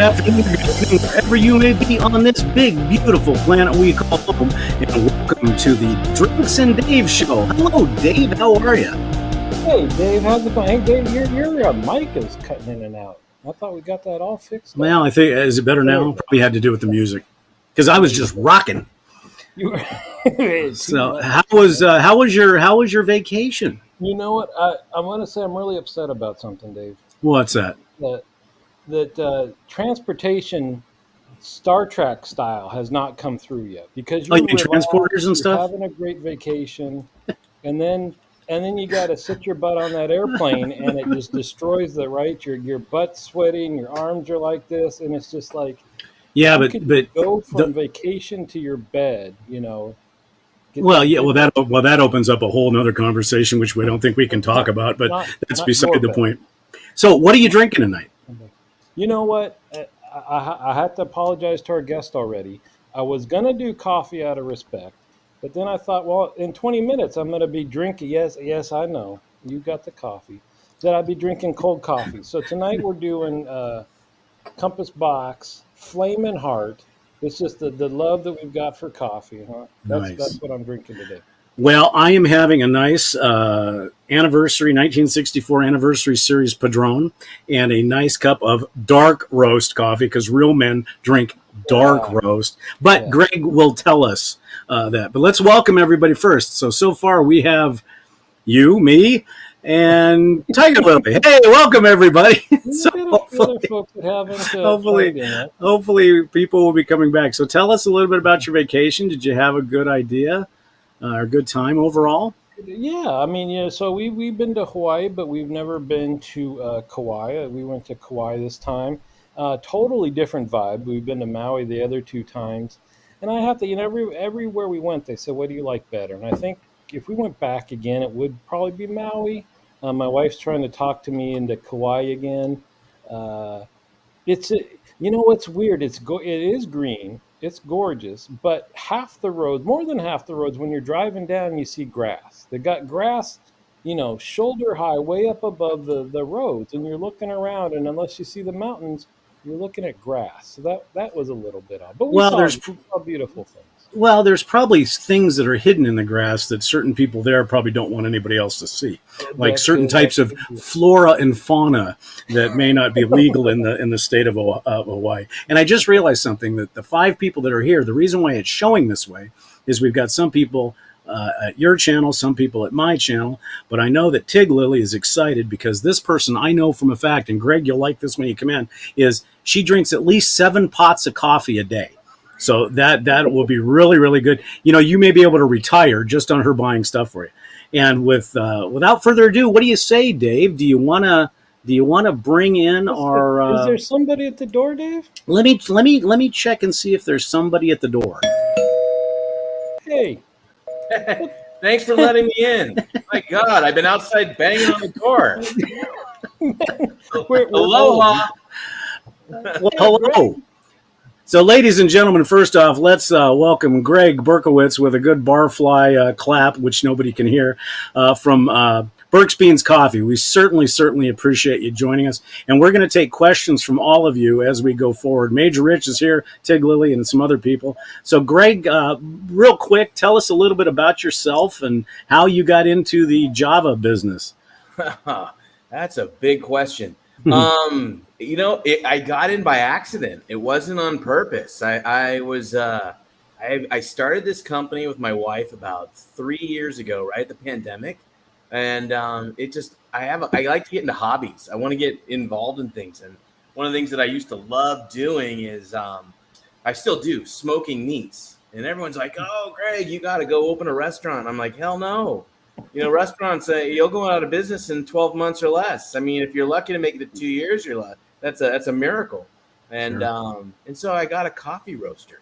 afternoon, good evening, wherever you may be on this big, beautiful planet we call home. And welcome to the Drinks and Dave Show. Hello, Dave. How are you? Hey, Dave. How's it going? Hey, Dave, your mic is cutting in and out. I thought we got that all fixed. Well, I think, is it better now? Probably had to do with the music. Because I was just rocking. You were So how was your vacation? You know what? I want to say I'm really upset about something, Dave. What's that? That transportation Star Trek style has not come through yet because Oh, you're you mean transporters and you're stuff? having a great vacation, and then you got to sit your butt on that airplane, and it just destroys your butt's sweating, your arms are like this, and it's just like Yeah, you but could go from vacation to your bed, Get well, that yeah, good that opens up a whole nother conversation, which we don't think we can talk about, but that's not beside your the bed. point. So, what are you drinking tonight? You know what? I had to apologize to our guest already. I was going to do coffee out of respect, but then I thought, well, in 20 minutes, I'm going to be drinking. Yes, I know. You got the coffee. That I'd be drinking cold coffee. So tonight we're doing Compass Box, Flamin' Heart. It's just the love that we've got for coffee, huh? That's Nice. what I'm drinking today. Well, I am having a nice anniversary, 1964 anniversary series Padron, and a nice cup of dark roast coffee because real men drink dark roast. But Greg will tell us that. But let's welcome everybody first. So far we have you, me, and Tiger Lily. Hey, welcome everybody. So hopefully people will be coming back. So tell us a little bit about your vacation. Did you have a good idea? A good time overall? Yeah, I mean, so we've been to Hawaii, but we've never been to Kauai. We went to Kauai this time. Totally different vibe. We've been to Maui the other two times, and I have to, everywhere we went, they said, "What do you like better?" And I think if we went back again, it would probably be Maui. My wife's trying to talk to me into Kauai again. What's weird? It is green. It's gorgeous, but more than half the roads, when you're driving down, you see grass. They got grass, shoulder high, way up above the roads, and you're looking around, and unless you see the mountains, you're looking at grass. So that was a little bit odd, but we saw beautiful things. Well, there's probably things that are hidden in the grass that certain people there probably don't want anybody else to see, like certain types of flora and fauna that may not be legal in the state of Hawaii. And I just realized something, that the 5 people that are here, the reason why it's showing this way is we've got some people at your channel, some people at my channel, but I know that Tig Lily is excited because this person, I know from a fact, and Greg, you'll like this when you come in, is she drinks at least 7 pots of coffee a day. So that will be really, really good. You may be able to retire just on her buying stuff for you. And without further ado, what do you say, Dave? Do you want to bring in our? Is there somebody at the door, Dave? Let me check and see if there's somebody at the door. Hey. Thanks for letting me in. My God, I've been outside banging on the door. Aloha. Well, hello. So, ladies and gentlemen, first off, let's welcome Greg Berkowitz with a good barfly clap, which nobody can hear, from Berk's Beans Coffee. We certainly appreciate you joining us. And we're going to take questions from all of you as we go forward. Major Rich is here, Tig Lily, and some other people. So, Greg, real quick, tell us a little bit about yourself and how you got into the Java business. That's a big question. I got in by accident. It wasn't on purpose. I started this company with my wife about 3 years ago, right at the pandemic, and I like to get into hobbies. I want to get involved in things, and one of the things that I used to love doing is I still do smoking meats. And everyone's like, "Oh, Greg, you got to go open a restaurant." I'm like, "Hell no." Restaurants you'll go out of business in 12 months or less. I mean, if you're lucky to make it to 2 years, that's a miracle. And Sure. And so I got a coffee roaster,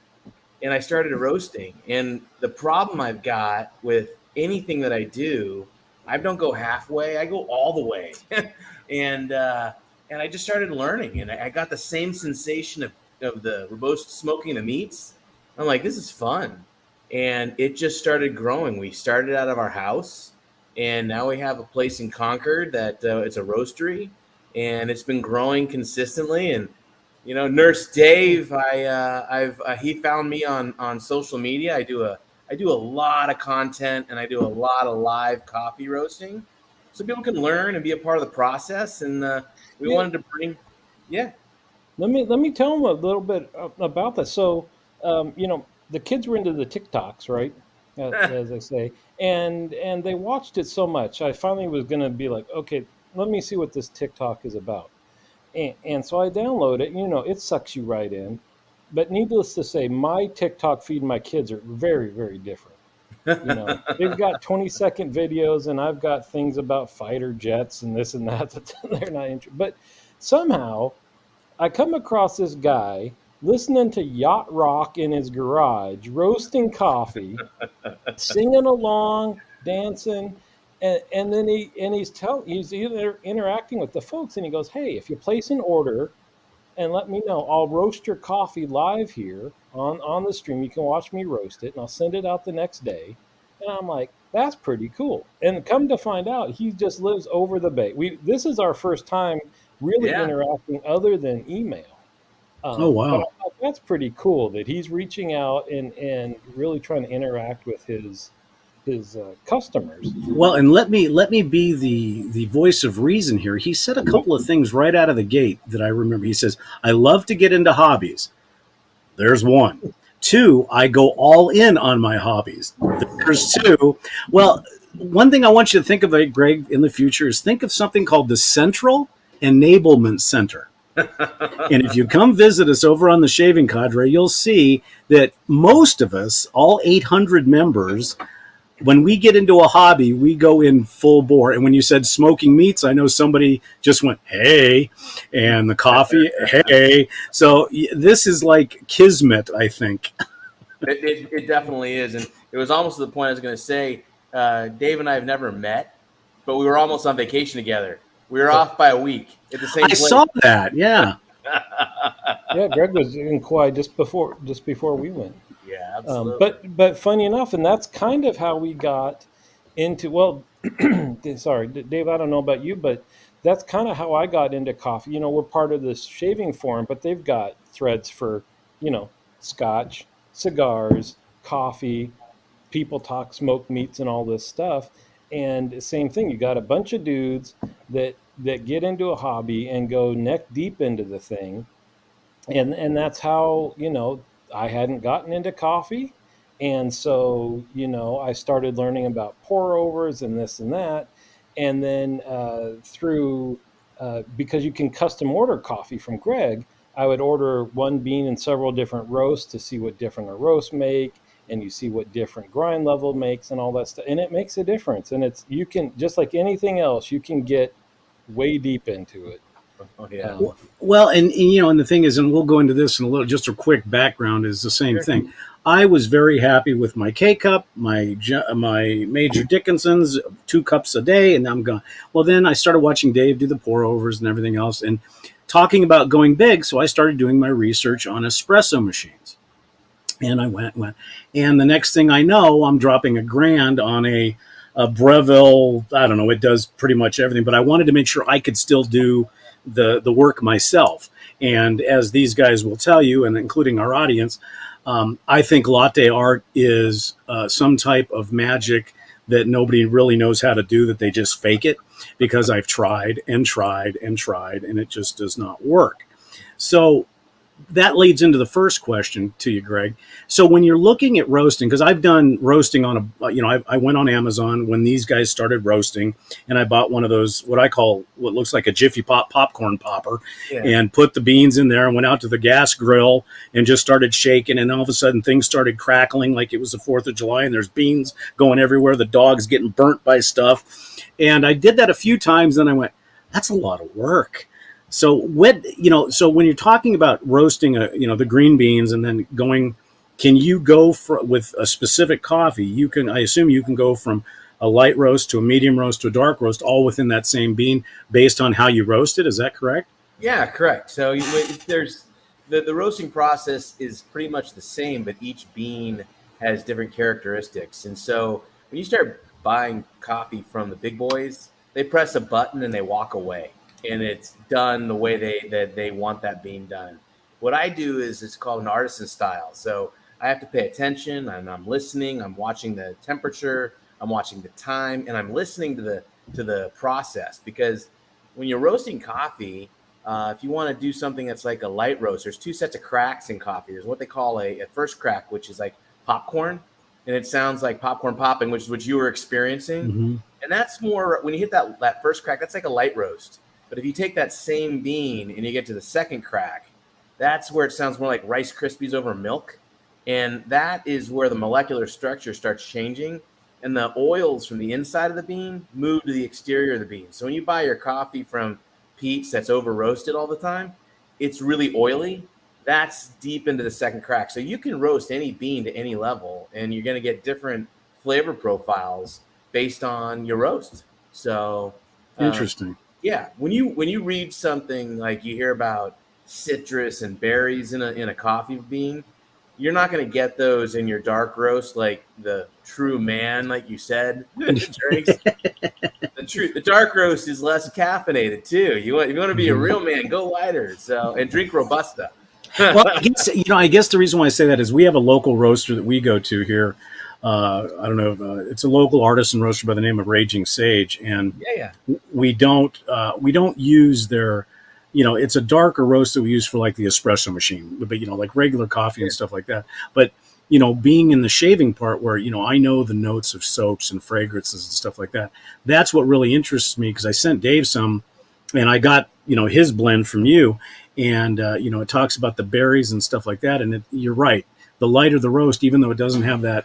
and I started roasting. And the problem I've got with anything that I do, I don't go halfway. I go all the way. and I just started learning, and I got the same sensation of the roast smoking the meats. I'm like, this is fun. And it just started growing. We started out of our house, and now we have a place in Concord that it's a roastery, and it's been growing consistently. And Nurse Dave. He found me on social media. I do a lot of content, and I do a lot of live coffee roasting, so people can learn and be a part of the process. And we Yeah. wanted to bring, yeah, Let me tell them a little bit about this. So, the kids were into the TikToks, right? As they say, and they watched it so much. I finally was going to be like, okay, let me see what this TikTok is about. And so I download it. It sucks you right in. But needless to say, my TikTok feed and my kids are very, very different. They've got 20-second videos, and I've got things about fighter jets and this and that that they're not interested. But somehow I come across this guy listening to yacht rock in his garage, roasting coffee, singing along, dancing, and then he's either interacting with the folks, and he goes, "Hey, if you place an order and let me know, I'll roast your coffee live here on the stream. You can watch me roast it, and I'll send it out the next day." And I'm like, "That's pretty cool." And come to find out, he just lives over the bay. This is our first time really yeah. interacting other than email. Oh, But wow. I thought that's pretty cool that he's reaching out and really trying to interact with his customers. Well, and let me be the voice of reason here. He said a couple of things right out of the gate that I remember. He says, "I love to get into hobbies." There's one. Two, I go all in on my hobbies. There's two. Well, one thing I want you to think of, Greg, in the future is think of something called the Central Enablement Center. And if you come visit us over on the Shaving Cadre, you'll see that most of us, all 800 members, when we get into a hobby, we go in full bore. And when you said smoking meats, I know somebody just went, "Hey," and the coffee, "Hey." So this is like kismet, I think. It definitely is, and it was almost to the point I was going to say. Dave and I have never met, but we were almost on vacation together. We were off by a week at the same I place. saw that. Yeah. Yeah, Greg was in Kauai just before we went. Yeah, Um, absolutely. but but funny enough, and that's kind of how we got into. Well, sorry, Dave. I don't know about you, but that's kind of how I got into coffee. We're part of this shaving forum, but they've got threads for scotch, cigars, coffee. People talk smoked meats and all this stuff. And same thing, you got a bunch of dudes that get into a hobby and go neck deep into the thing, and that's how I hadn't gotten into coffee. And so I started learning about pour overs and this and that. And then through because you can custom order coffee from Greg, I would order one bean in several different roasts to see what different a roast make, and you see what different grind level makes and all that stuff, and it makes a difference. And you can, just like anything else, you can get way deep into it. Oh yeah. Well, and the thing is, and we'll go into this in a little. Just a quick background is the same Sure. thing. I was very happy with my K cup, my Major Dickinson's, 2 cups a day, and I'm gone. Well, then I started watching Dave do the pour overs and everything else, and talking about going big. So I started doing my research on espresso machines, and I went, and the next thing I know, I'm dropping $1,000 on a Breville. I don't know. It does pretty much everything, but I wanted to make sure I could still do the work myself. And as these guys will tell you, and including our audience, I think latte art is some type of magic that nobody really knows how to do, that they just fake it, because I've tried and tried and tried, and it just does not work. So that leads into the first question to you, Greg. So when you're looking at roasting, because I've done roasting on I went on Amazon when these guys started roasting, and I bought one of those, what I call, what looks like a Jiffy Pop popcorn popper, Yeah. and put the beans in there and went out to the gas grill and just started shaking. And all of a sudden things started crackling like it was the 4th of July, and there's beans going everywhere. The dog's getting burnt by stuff. And I did that a few times, and I went, that's a lot of work. So when you're talking about roasting the green beans and then going, can you go with a specific coffee? I assume you can go from a light roast to a medium roast to a dark roast, all within that same bean, based on how you roast it. Is that correct? Yeah, correct. So there's the roasting process is pretty much the same, but each bean has different characteristics. And so when you start buying coffee from the big boys, they press a button and they walk away, and it's done the way they want that bean done. What I do is it's called an artisan style. So I have to pay attention, and I'm listening. I'm watching the temperature. I'm watching the time, and I'm listening to the process. Because when you're roasting coffee, if you want to do something that's like a light roast, there's two sets of cracks in coffee. There's what they call a first crack, which is like popcorn, and it sounds like popcorn popping, which is what you were experiencing. Hmm. And that's more when you hit that first crack, that's like a light roast. But if you take that same bean and you get to the second crack, that's where it sounds more like Rice Krispies over milk. And that is where the molecular structure starts changing. And the oils from the inside of the bean move to the exterior of the bean. So when you buy your coffee from Pete's that's over roasted all the time, it's really oily. That's deep into the second crack. So you can roast any bean to any level, and you're going to get different flavor profiles based on your roast. So, Interesting. yeah, when you read something like you hear about citrus and berries in a coffee bean, you're not going to get those in your dark roast like the true man, like you said, drinks. The dark roast is less caffeinated too. You want to be a real man, go lighter. So and drink Robusta. Well, I guess the reason why I say that is we have a local roaster that we go to here. I don't know. It's a local artisan roaster by the name of Raging Sage, and Yeah. we don't use their. It's a darker roast that we use for like the espresso machine, but like regular coffee and stuff like that. But being in the shaving part where I know the notes of soaps and fragrances and stuff like that. That's what really interests me because I sent Dave some, and I got his blend from you, and it talks about the berries and stuff like that. And you're right, the lighter the roast, even though it doesn't have that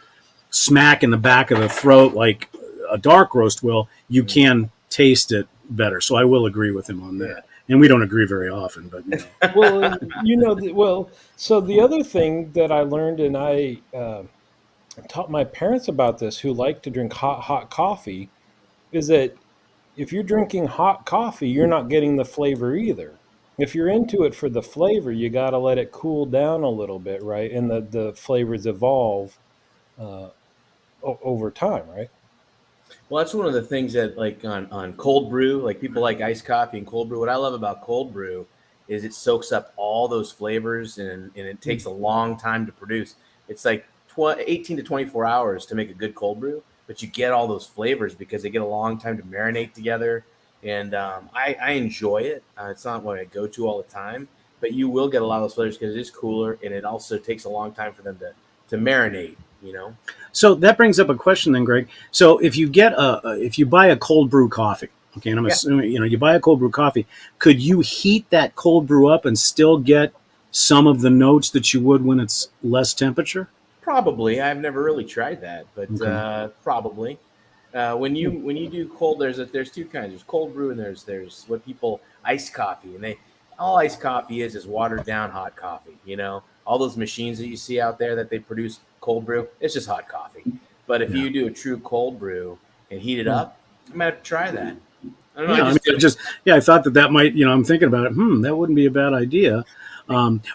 smack in the back of the throat like a dark roast will, you can taste it better. So I will agree with him on that. And we don't agree very often, but Well, so the other thing that I learned, and I taught my parents about this, who like to drink hot coffee, is that if you're drinking hot coffee, you're not getting the flavor either. If you're into it for the flavor, you got to let it cool down a little bit, right? And the flavors evolve uh, over time, right? Well, that's one of the things that like on cold brew, like people like iced coffee and cold brew. What I love about cold brew is it soaks up all those flavors and it takes a long time to produce. It's like 18 to 24 hours to make a good cold brew, but you get all those flavors because they get a long time to marinate together. And I enjoy it. It's not what I go to all the time, but you will get a lot of those flavors because it is cooler and it also takes a long time for them to marinate, you know? So that brings up a question then, Greg. So if you if you buy a cold brew coffee, okay, and I'm assuming you buy a cold brew coffee, could you heat that cold brew up and still get some of the notes that you would when it's less temperature? Probably. I've never really tried that, but probably. When you do cold, there's two kinds. There's cold brew and there's what people iced coffee, and all iced coffee is watered down hot coffee. All those machines that you see out there that they produce cold brew, it's just hot coffee. But if you do a true cold brew and heat it up, I might have to try that. I don't know. I thought that might, I'm thinking about it. That wouldn't be a bad idea.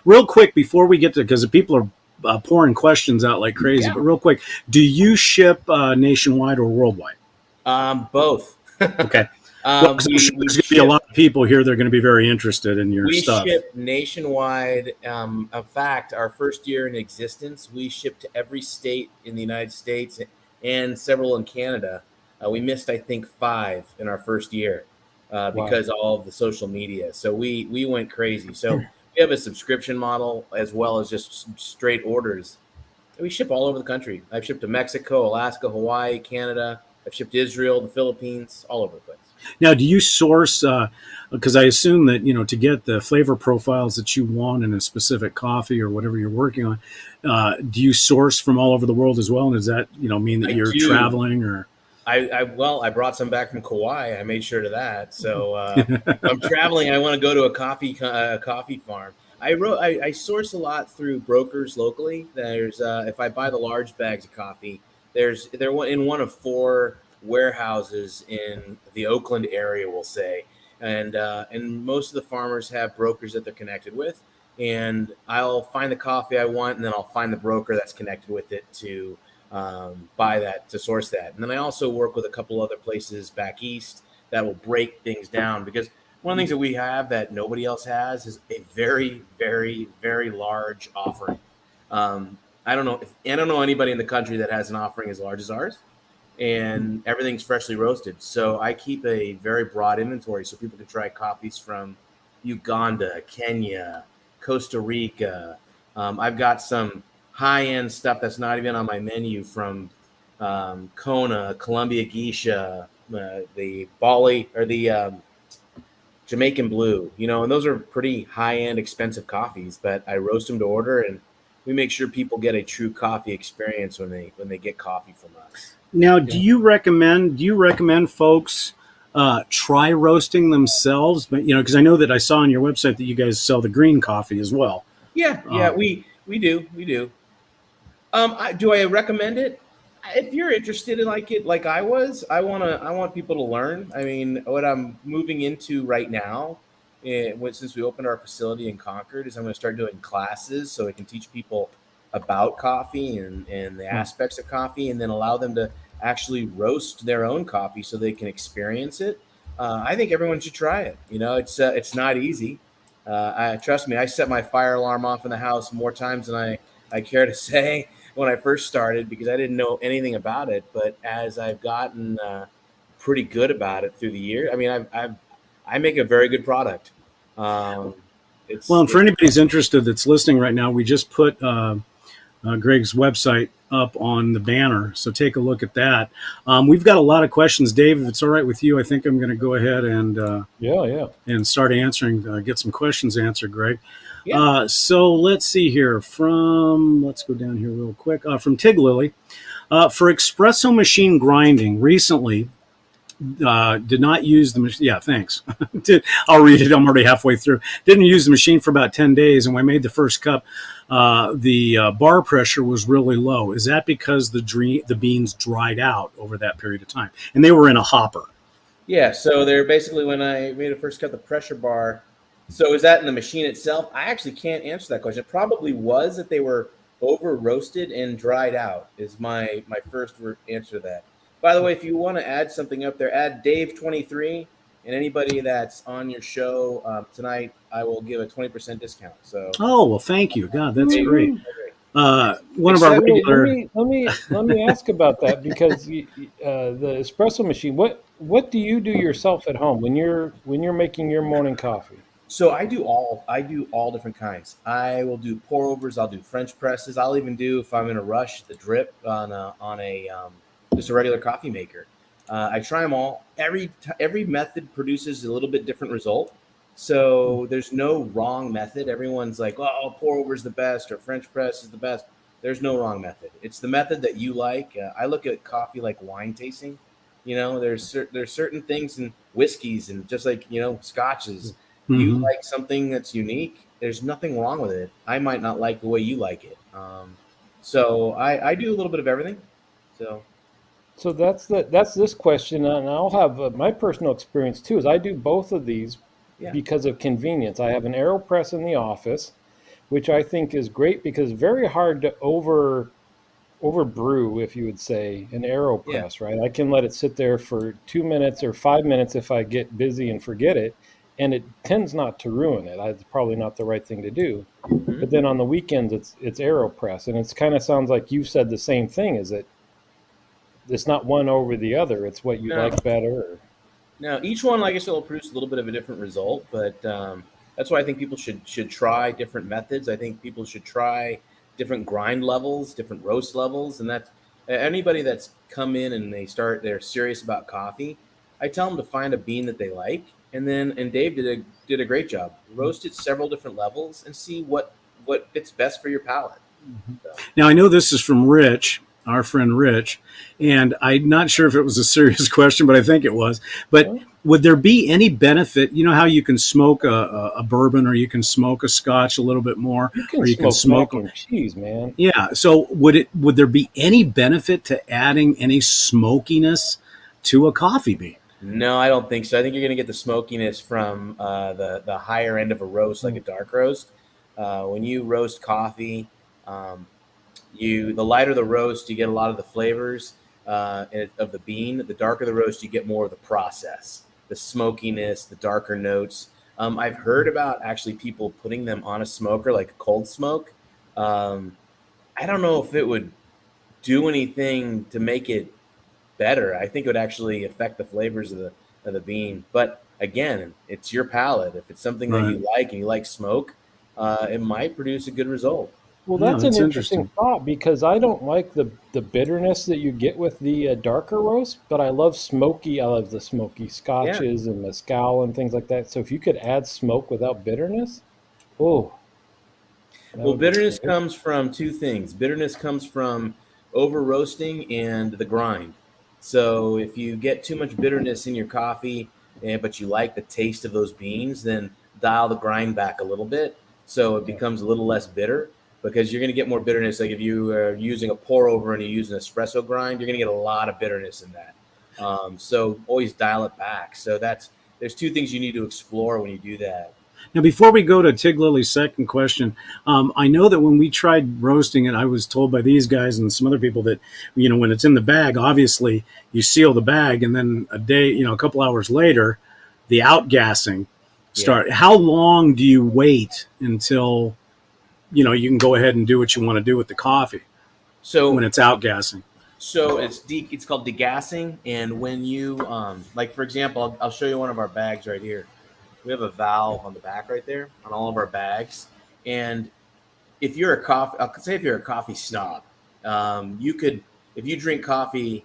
Real quick before we get to, because the people are pouring questions out like crazy, but real quick, do you ship nationwide or worldwide? Both. Okay. There's going to be a lot of people here that are going to be very interested in your stuff. We ship nationwide. In fact, our first year in existence, we shipped to every state in the United States and several in Canada. We missed, I think, 5 in our first year because of all of the social media. So we went crazy. So we have a subscription model as well as just straight orders. We ship all over the country. I've shipped to Mexico, Alaska, Hawaii, Canada. I've shipped to Israel, the Philippines, all over the place. Now, do you source, because I assume that, to get the flavor profiles that you want in a specific coffee or whatever you're working on, do you source from all over the world as well? And does that, mean that you're traveling or? I brought some back from Kauai. I made sure to that. So if I'm traveling, I want to go to a coffee farm. I source a lot through brokers locally. There's if I buy the large bags of coffee, they're in one of 4 warehouses in the Oakland area, we'll say, and most of the farmers have brokers that they're connected with, and I'll find the coffee I want, and then I'll find the broker that's connected with it to buy that, to source that. And then I also work with a couple other places back east that will break things down, because one of the things that we have that nobody else has is a very, very, very large offering. I don't know anybody in the country that has an offering as large as ours, and everything's freshly roasted. So I keep a very broad inventory so people can try coffees from Uganda, Kenya, Costa Rica. I've got some high end stuff that's not even on my menu from Kona, Columbia Geisha, the Bali or the Jamaican Blue, and those are pretty high end, expensive coffees. But I roast them to order, and we make sure people get a true coffee experience when they get coffee from us. Now, Yeah. do you recommend folks try roasting themselves? But because I know that I saw on your website that you guys sell the green coffee as well. Yeah, we do. Do I recommend it? If you're interested in like I was, I want people to learn. I mean, what I'm moving into right now, since we opened our facility in Concord, is I'm going to start doing classes so I can teach people about coffee and the aspects of coffee, and then allow them to actually roast their own coffee so they can experience it. I think everyone should try it. It's not easy. Trust me, I set my fire alarm off in the house more times than I care to say when I first started because I didn't know anything about it. But as I've gotten pretty good about it through the year, I mean, I make a very good product. Well, and for anybody's interested that's listening right now, we just put Greg's website up on the banner, so take a look at that. We've got a lot of questions, Dave. If it's all right with you, I think I'm going to go ahead and start answering, get some questions answered, Greg. Yeah. So let's see here. Let's go down here real quick. From Tig Lily, for espresso machine grinding, recently did not use the machine. Yeah, thanks. I'll read it. I'm already halfway through. Didn't use the machine for about 10 days, and when I made the first cup, the bar pressure was really low. Is that because the beans dried out over that period of time? And they were in a hopper. Yeah, so they're basically when I made a first cut, the pressure bar. So is that in the machine itself? I actually can't answer that question. It probably was that they were over roasted and dried out. Is my first answer to that. By the way, if you want to add something up there, add Dave23, and anybody that's on your show tonight, I will give a 20% discount. So. Oh well, thank you. God, that's Dave, great. One of So our regular. let me ask about that because the espresso machine. What do you do yourself at home when you're making your morning coffee? So I do all different kinds. I will do pour overs. I'll do French presses. I'll even do, if I'm in a rush, the drip on a just a regular coffee maker. I try them all. Every method produces a little bit different result. So there's no wrong method. Everyone's like, oh, pour over is the best or French press is the best. There's no wrong method. It's the method that you like. I look at coffee like wine tasting. There's certain things in whiskeys and just like scotches. You Mhm. like something that's unique. There's nothing wrong with it. I might not like the way you like it. So I do a little bit of everything. So. So that's this question, and I'll have my personal experience too. Is I do both of these Yeah. because of convenience. I have an AeroPress in the office, which I think is great because it's very hard to over brew, if you would say, an AeroPress, right? I can let it sit there for 2 minutes or 5 minutes if I get busy and forget it, and it tends not to ruin it. It's probably not the right thing to do. Mhm. But then on the weekends, it's AeroPress, and it's kind of sounds like you said the same thing. Is that it's not one over the other? It's what you No. like better. Now, each one, like I said, will produce a little bit of a different result, but that's why I think people should try different methods. I think people should try different grind levels, different roast levels, and that's anybody that's come in and they're serious about coffee. I tell them to find a bean that they like, and Dave did a great job. Roast it several different levels and see what fits best for your palate. So. Now, I know this is from Rich, our friend Rich, and I'm not sure if it was a serious question, but I think it was. But would there be any benefit? You know how you can smoke a bourbon or you can smoke a scotch a little bit more, You can or you can smoke smoke mac and cheese, man. Yeah. So would there be any benefit to adding any smokiness to a coffee bean? No, I don't think so. I think you're going to get the smokiness from the higher end of a roast, like a dark roast. When you roast coffee, the lighter the roast, you get a lot of the flavors of the bean. The darker the roast, you get more of the process. the smokiness, the darker notes. I've heard about actually people putting them on a smoker, like a cold smoke. Um, I don't know if it would do anything to make it better. I think it would actually affect the flavors of the bean. But again, it's your palate. If it's something that Right. you like and you like smoke, it might produce a good result. Well, Yeah, that's an that's interesting interesting. thought because I don't like the bitterness that you get with the darker roast, but I love smoky. I love the smoky Yeah. scotches and mezcal and things like that. So if you could add smoke without bitterness, oh, that Well, would be bitterness great. comes from two things. Bitterness comes from over roasting and the grind. So if you get too much bitterness in your coffee, but you like the taste of those beans, then dial the grind back a little bit so it Yeah. becomes a little less bitter because you're going to get more bitterness. Like if you are using a pour over and you use an espresso grind, you're going to get a lot of bitterness in that. So always dial it back. So there's two things you need to explore when you do that. Now, before we go to Tig Lily's second question, I know that when we tried roasting it, I was told by these guys and some other people that, when it's in the bag, obviously you seal the bag, and then a couple hours later, the outgassing Yeah. start. How long do you wait until, you can go ahead and do what you want to do with the coffee when So it's outgassing? So it's called degassing, and when you like for example, I'll show you one of our bags right here. We have a valve on the back right there on all of our bags, and if you're a coffee, I'll say if you're a coffee snob, you could if you drink coffee.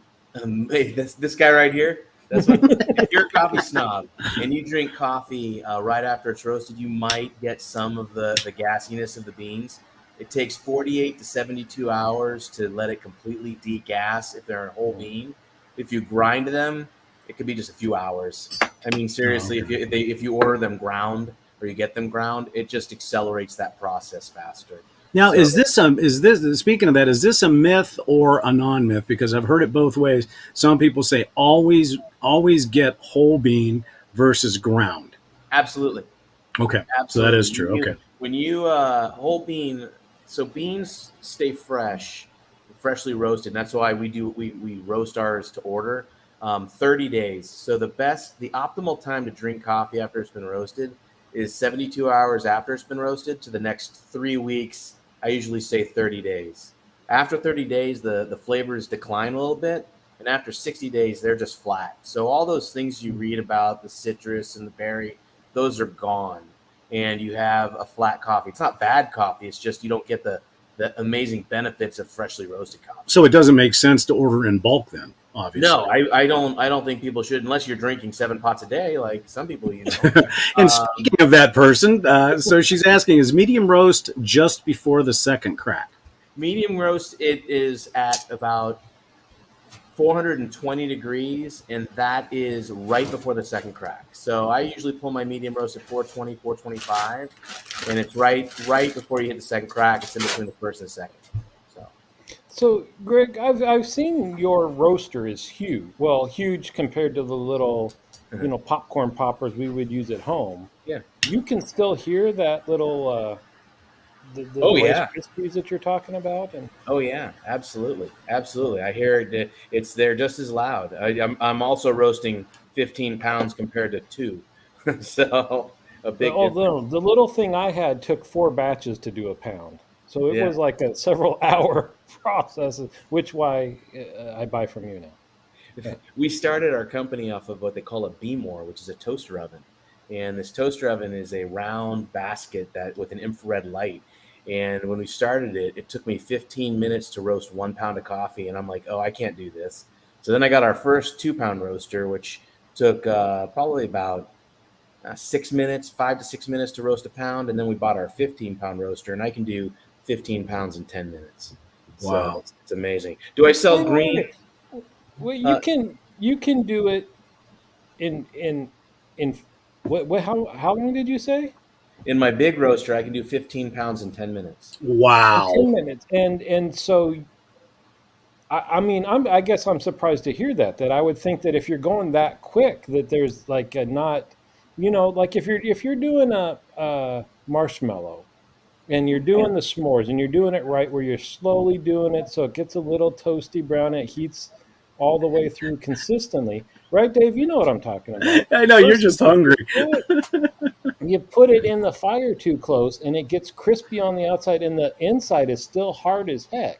Hey, this guy right here. That's what. If you're a coffee snob and you drink coffee right after it's roasted, you might get some of the gassiness of the beans. It takes 48 to 72 hours to let it completely degas if they're a whole bean. If you grind them, it could be just a few hours. I mean, Oh, seriously, okay. if you order them ground or you get them ground, it just accelerates that process faster. Now, So is this speaking of that? Is this a myth or a non-myth? Because I've heard it both ways. Some people say always get whole bean versus ground. absolutely, Okay, so that absolutely. is true. Okay, When you whole bean, so beans stay fresh, freshly roasted. And that's why we roast ours to order. 30 days. So the optimal time to drink coffee after it's been roasted is 72 hours after it's been roasted to the next 3 weeks. I usually say 30 days. After 30 days, the flavors decline a little bit. And after 60 days, they're just flat. So all those things you read about, the citrus and the berry, those are gone. And you have a flat coffee. It's not bad coffee. It's just you don't get the amazing benefits of freshly roasted coffee. so it doesn't make sense to order in bulk then, No, obviously. I don't think people should unless you're drinking 7 pots a day, like some people. And Um, speaking of that person, so she's asking, is medium roast just before the second crack? Medium roast, it is at about 420 degrees, and that is right before the second crack. So I usually pull my medium roast at 420, 425, and it's right before you hit the second crack. It's in between the first and the second. So So, Greg, I've seen your roaster is huge. Well, huge compared to the little, popcorn poppers we would use at home. yeah. You can still hear that little the Oh Rice yeah. Krispies that you're talking about, and Oh yeah, absolutely, absolutely. I hear it. It's there just as loud. I'm also roasting 15 pounds compared to two, so a big difference. the little thing I had took 4 batches to do a pound, so it Yeah, was like a several hour process, which why I buy from you now. Yeah. we started our company off of what they call a B-more, which is a toaster oven, and this toaster oven is a round basket that with an infrared light. And when we started it, it took me 15 minutes to roast 1 pound of coffee, and I'm like, oh, I can't do this. So then I got our first 2 pound roaster, which took probably about 6 minutes, 5 to 6 minutes to roast a pound. And then we bought our 15-pound roaster, and I can do 15 pounds in 10 minutes. So Wow. it's amazing. Do I sell Wait, green? wait. Well, Uh, you can do it in what how long did you say? in my big roaster, I can do 15 pounds in 10 minutes. In Wow. 10 minutes, and so I mean I guess I'm surprised to hear that I would think that if you're going that quick that there's like a not like if you're doing a marshmallow and you're Yeah. doing the s'mores and you're doing it right where you're slowly doing it so it gets a little toasty brown, it heats all the way through consistently. Right, Dave? You know what I'm talking about. I know you're just hungry. You put it in the fire too close and it gets crispy on the outside and the inside is still hard as heck.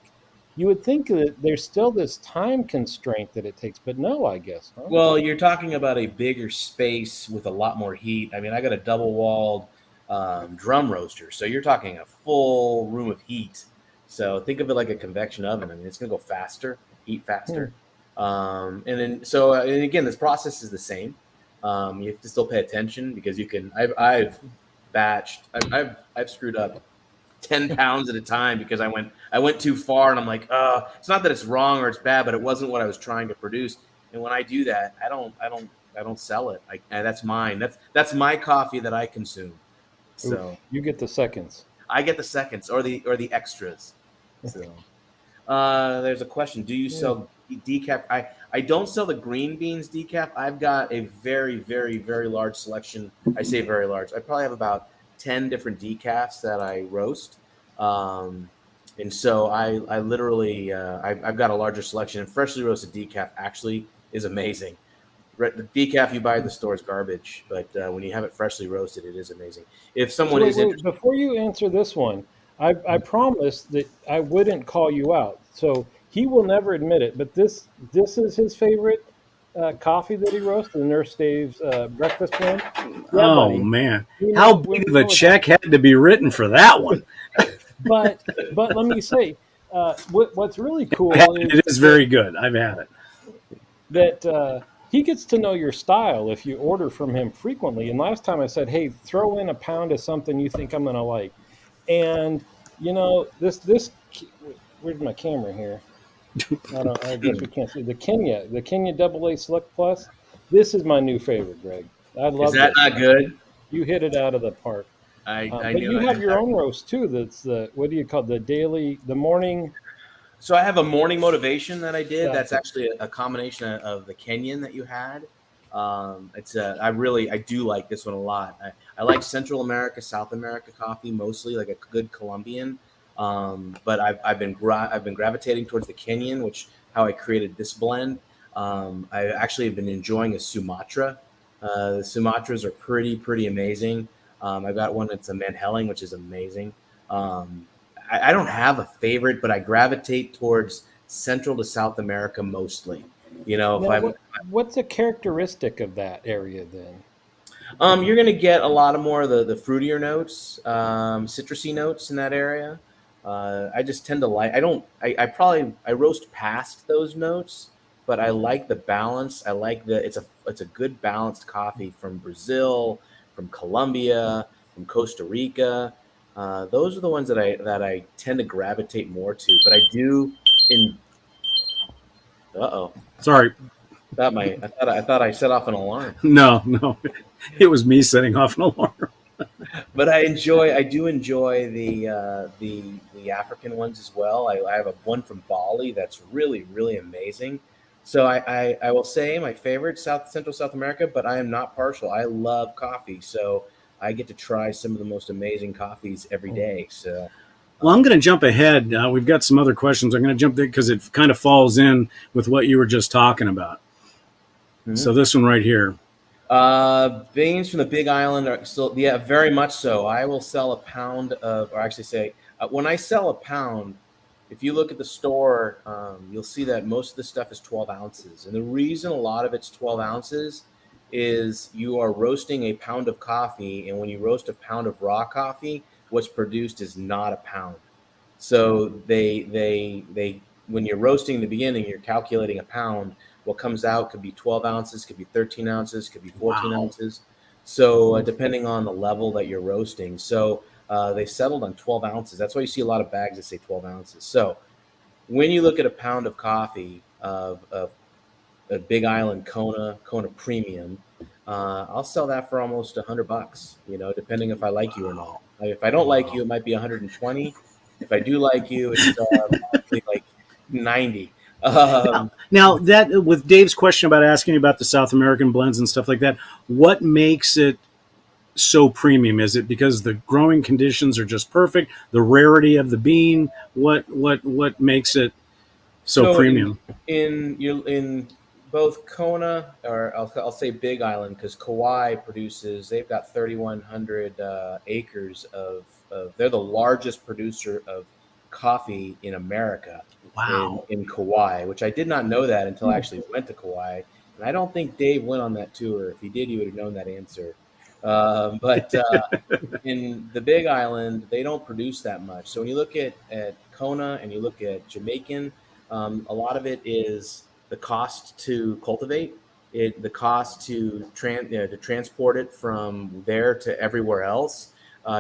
You would think that there's still this time constraint that it takes, but no, I guess, huh? Well, you're talking about a bigger space with a lot more heat. I mean, I got a double walled drum roaster, so you're talking a full room of heat. So think of it like a convection oven. I mean, it's going to go faster, heat faster. And then, and again, this process is the same. You have to still pay attention because you can. I've batched. I've screwed up 10 pounds at a time because I went too far, and I'm like, it's not that it's wrong or it's bad, but it wasn't what I was trying to produce. And when I do that, I don't sell it. That's mine. That's my coffee that I consume. So oof, you get the seconds. I get the seconds or the extras. So there's a question. Do you sell decaf? I don't sell the green beans decaf. I've got a very, very, very large selection. I say very large. I probably have about 10 different decafs that I roast. And so I literally, I've got a larger selection, and freshly roasted decaf actually is amazing. The decaf you buy at the store is garbage, but when you have it freshly roasted, it is amazing. If someone is interested, before you answer this one, I promised that I wouldn't call you out. So he will never admit it, but this is his favorite coffee that he roasts, the Nurse Dave's breakfast blend. Yeah, Oh buddy. man, how big of a check had to be written for that one? But let me say, what's really cool It is very good. I've had it. that he gets to know your style if you order from him frequently. And last time I said, hey, throw in a pound of something you think I'm going to like. And, you know, this where's my camera here? I guess we can't see. The Kenya AA Select Plus. This is my new favorite, Greg. I love it. is that not good? You hit it out of the park. But you have your own roast too. That's what do you call it? The morning. So I have a morning motivation that I did. That's actually a combination of the Kenyan that you had. I do like this one a lot. I like Central America, South America coffee mostly, like a good Colombian. But I've been gravitating towards the Kenyan, which how I created this blend. I actually have been enjoying a Sumatra. The Sumatras are pretty amazing. I got one that's a Manhelling, which is amazing. I don't have a favorite, but I gravitate towards Central to South America mostly. You know, what's a characteristic of that area then? You're going to get a lot of more of the fruitier notes, citrusy notes in that area. I just tend to like. I roast past those notes, but I like the balance. I like it's a good balanced coffee from Brazil, from Colombia, from Costa Rica. Those are the ones that I tend to gravitate more to. But I do in. Sorry. I thought I set off an alarm. No, it was me setting off an alarm. But I do enjoy the African ones as well. I have one from Bali that's really amazing. So I will say my favorite Central South America, but I am not partial. I love coffee, so I get to try some of the most amazing coffees every day. So. Well, I'm going to jump ahead. We've got some other questions. I'm going to jump there because it kind of falls in with what you were just talking about. Mm-hmm. So this one right here. Beans from the Big Island are still, very much so. I will sell a pound of, or actually say, when I sell a pound, if you look at the store, you'll see that most of the stuff is 12 ounces. And the reason a lot of it's 12 ounces is you are roasting a pound of coffee, and when you roast a pound of raw coffee, what's produced is not a pound. So they when you're roasting in the beginning, you're calculating a pound. What comes out could be 12 ounces, could be 13 ounces, could be 14 ounces. So depending on the level that you're roasting. So they settled on 12 ounces. That's why you see a lot of bags that say 12 ounces. So when you look at a pound of coffee of a Big Island Kona Premium, I'll sell that for almost $100, depending if I like you or not. If I don't like you, it might be 120. If I do like you, it's probably like 90. Now that with Dave's question about asking you about the South American blends and stuff like that, what makes it so premium? Is it because the growing conditions are just perfect? The rarity of the bean? What makes it So So premium. in both Kona, or I'll say Big Island, because Kauai produces. They've got 3,100 acres of. They're the largest producer of coffee in America Wow. in Kauai, which I did not know that until I actually went to Kauai. And I don't think Dave went on that tour. If he did, he would have known that answer. But in the Big Island, they don't produce that much. So when you look at Kona and you look at Jamaican, a lot of it is the cost to cultivate it, the cost to transport it from there to everywhere else.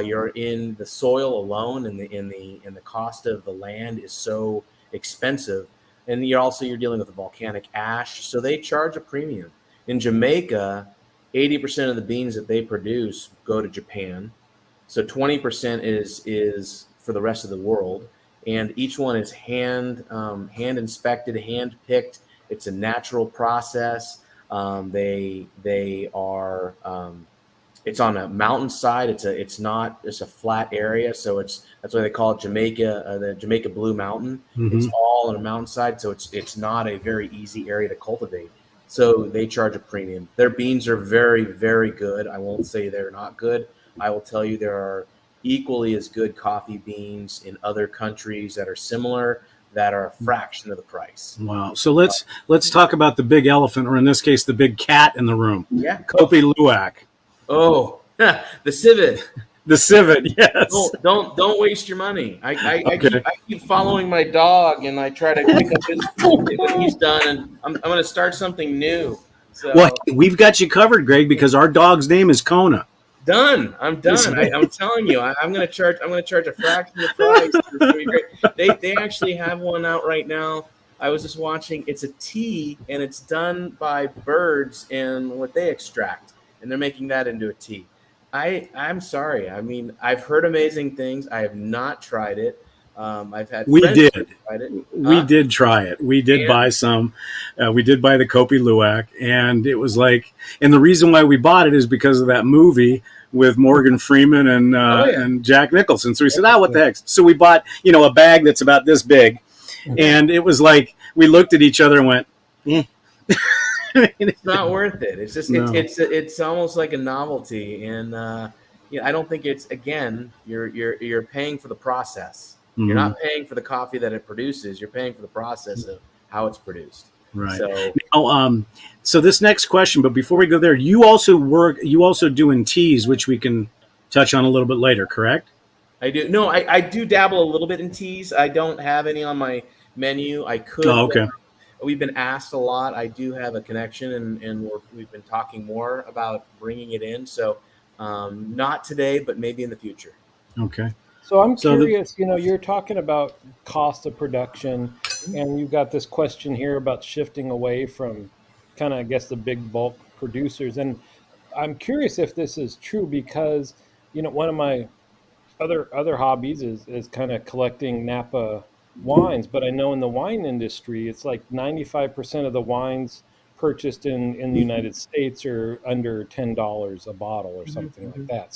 You're in the soil alone, and the cost of the land is so expensive. And you're dealing with the volcanic ash, so they charge a premium. In Jamaica, 80% of the beans that they produce go to Japan. So 20% is for the rest of the world, and each one is hand inspected, hand picked. It's a natural process. They are it's on a mountainside. It's a flat area, so that's why they call it Jamaica, the Jamaica Blue Mountain. It's Hmm. all on a mountainside, so it's not a very easy area to cultivate. So they charge a premium. Their beans are very, very good. I won't say they're not good. I will tell you there are equally as good coffee beans in other countries that are similar, that are a fraction of the price. Wow. So let's talk about the big elephant, or in this case, the big cat in the room, Yeah. Kopi Luwak, Oh, the civet. the civet. Yes. Don't waste your money. Okay. I keep following my dog, and I try to pick up his when he's done, and I'm going to start something new. Well, So we've got you covered, Greg, because our dog's name is Kona. done. I'm done. I'm telling you, I'm going to charge. I'm going to charge a fraction of the price. It's going to be great. They actually have one out right now. I was just watching. It's a tea, and it's done by birds and what they extract, and they're making that into a tea. I'm sorry. I mean, I've heard amazing things. I have not tried it. I've had We friends who did. have tried it. We Huh? did try it. We did And buy some. We did buy the Kopi Luwak, and it was like, and the reason why we bought it is because of that movie with Morgan Freeman oh yeah, and Jack Nicholson. So we said, what the heck? So we bought, a bag that's about this big, and it was like we looked at each other and went, eh. it's not worth it. It's just No. it's almost like a novelty, and I don't think it's again. You're paying for the process. You're Mhm. not paying for the coffee that it produces. You're paying for the process of how it's produced. Right. So Now, so this next question, but before we go there, you also doing teas, which we can touch on a little bit later, correct? I do. No, I do dabble a little bit in teas. I don't have any on my menu. I Oh, could. okay. We've been asked a lot. I do have a connection, and we've been talking more about bringing it in. So, not today, but maybe in the future. Okay. So I'm So the curious, you're talking about cost of production, and you've got this question here about shifting away from kind of, I guess, the big bulk producers. And I'm curious if this is true because, one of my other hobbies is kind of collecting Napa wines, but I know in the wine industry, it's like 95% of the wines purchased in the United States are under $10 a bottle or something like Mhm. that.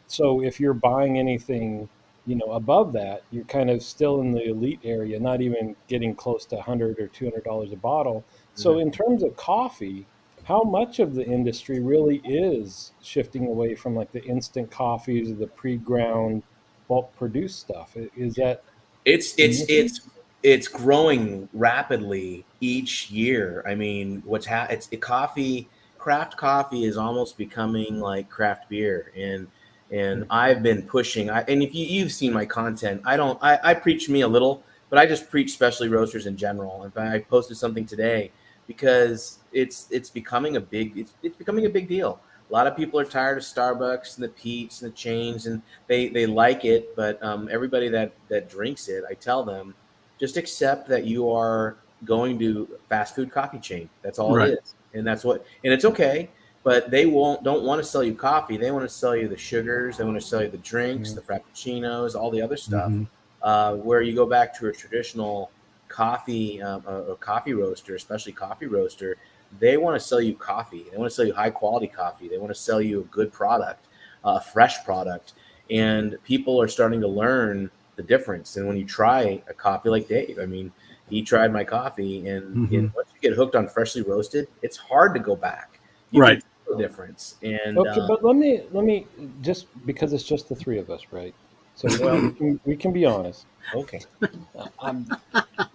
So if you're buying anything, above that, you're kind of still in the elite area, not even getting close to 100 or $200 a bottle. So Mhm. in terms of coffee, how much of the industry really is shifting away from like the instant coffees or the pre-ground bulk produced stuff? Is that It's it's significant? it's it's growing rapidly each year. I mean, coffee, craft coffee is almost becoming like craft beer, and I've been pushing. And if you've seen my content, I preach me a little, but I just preach specialty roasters in general. In fact, I posted something today because it's becoming a big deal. A lot of people are tired of Starbucks and the Pete's and the chains, and they like it, but everybody that drinks it, I tell them, just accept that you are going to a fast food coffee chain. That's all it right. is, and it's okay. But they don't want to sell you coffee. They want to sell you the sugars. They want to sell you the drinks, Mm. the frappuccinos, all the other stuff. Hmm. Where you go back to a traditional coffee, a coffee roaster, especially coffee roaster, they want to sell you coffee. They want to sell you high quality coffee. They want to sell you a good product, a fresh product. And people are starting to learn the difference. And when you try a coffee like Dave, I mean, he tried my coffee, and Mm-hmm. once you get hooked on freshly roasted, it's hard to go back. You can Right. tell the difference. And Okay, but let me just because it's just the three of us, right? So well, we can be honest. okay. Um,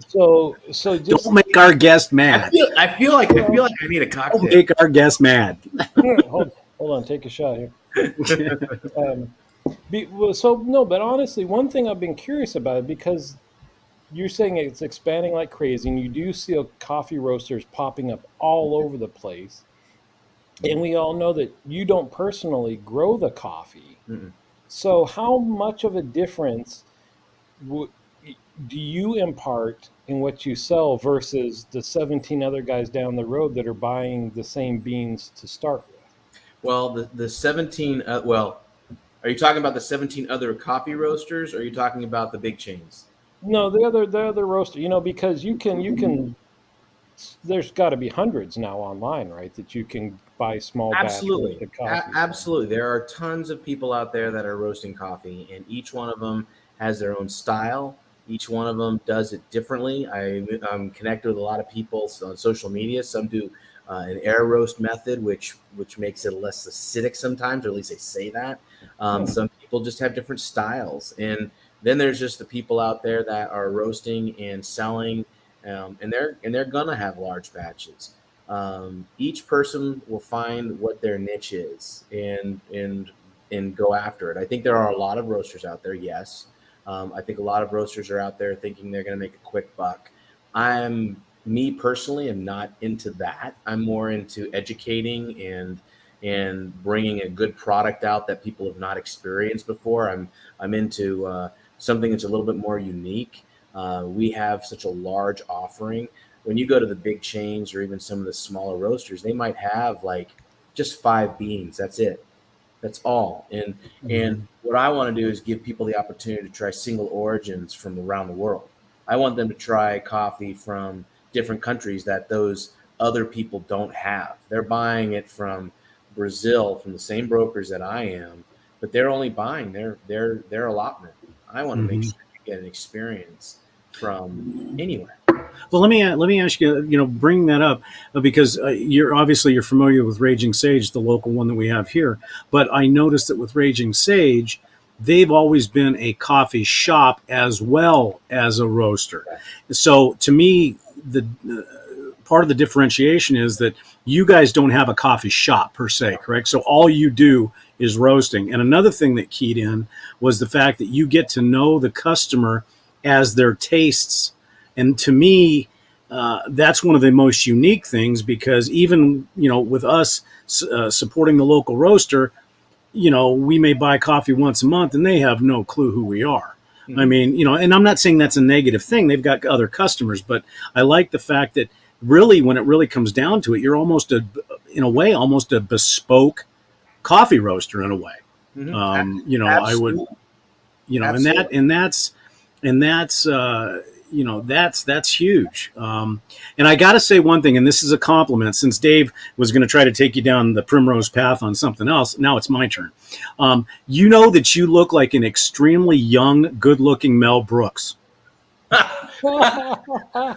so Don't just make our guest I mad. feel I feel like I well, feel like I need a Don't cocktail. make our guest mad. hold on, take a shot here. Um, well, so no, but honestly, one thing I've been curious about because you're saying it's expanding like crazy, and you do see coffee roasters popping up all over the place. And we all know that you don't personally grow the coffee. Mm-mm. So, how much of a difference w- do you impart in what you sell versus the 17 other guys down the road that are buying the same beans to start with? Well, the 17. Well, are you talking about the 17 other coffee roasters, or are you talking about the big chains? No, the other roaster, because you can there's got to be hundreds now online, right? That you can buy small batch Absolutely. roasted coffee from. Absolutely. There are tons of people out there that are roasting coffee, and each one of them has their own style. Each one of them does it differently. I'm connected with a lot of people on social media. Some do an air roast method, which makes it less acidic sometimes, or at least they say that. Hmm. Some people just have different styles, and then there's just the people out there that are roasting and selling, and they're gonna have large batches. Each person will find what their niche is and go after it. I think there are a lot of roasters out there. Yes, I think a lot of roasters are out there thinking they're going to make a quick buck. I'm me personally am not into that. I'm more into educating and bringing a good product out that people have not experienced before. I'm into something that's a little bit more unique. We have such a large offering. When you go to the big chains or even some of the smaller roasters, they might have like just 5 beans. That's it. That's all. And Mhm. what I want to do is give people the opportunity to try single origins from around the world. I want them to try coffee from different countries that those other people don't have. They're buying it from Brazil from the same brokers that I am, but they're only buying their allotment. I want to make Mhm. sure you get an experience from anywhere. Well, let me ask you. Bring that up because you're familiar with Raging Sage, the local one that we have here. But I noticed that with Raging Sage, they've always been a coffee shop as well as a roaster. So to me, the part of the differentiation is that you guys don't have a coffee shop per se, correct? So all you do is roasting. And another thing that keyed in was the fact that you get to know the customer as their tastes. And to me, that's one of the most unique things because even with us supporting the local roaster, we may buy coffee once a month and they have no clue who we are. I Mhm. mean, and I'm not saying that's a negative thing. They've got other customers, but I like the fact that really, when it really comes down to it, you're in a way, almost a bespoke coffee roaster in a way. Mhm. I would, Absolutely. Absolutely. and that's huge. And I got to say one thing, and this is a compliment, since Dave was going to try to take you down the primrose path on something else. Now it's my turn. You know that you look like an extremely young, good-looking Mel Brooks.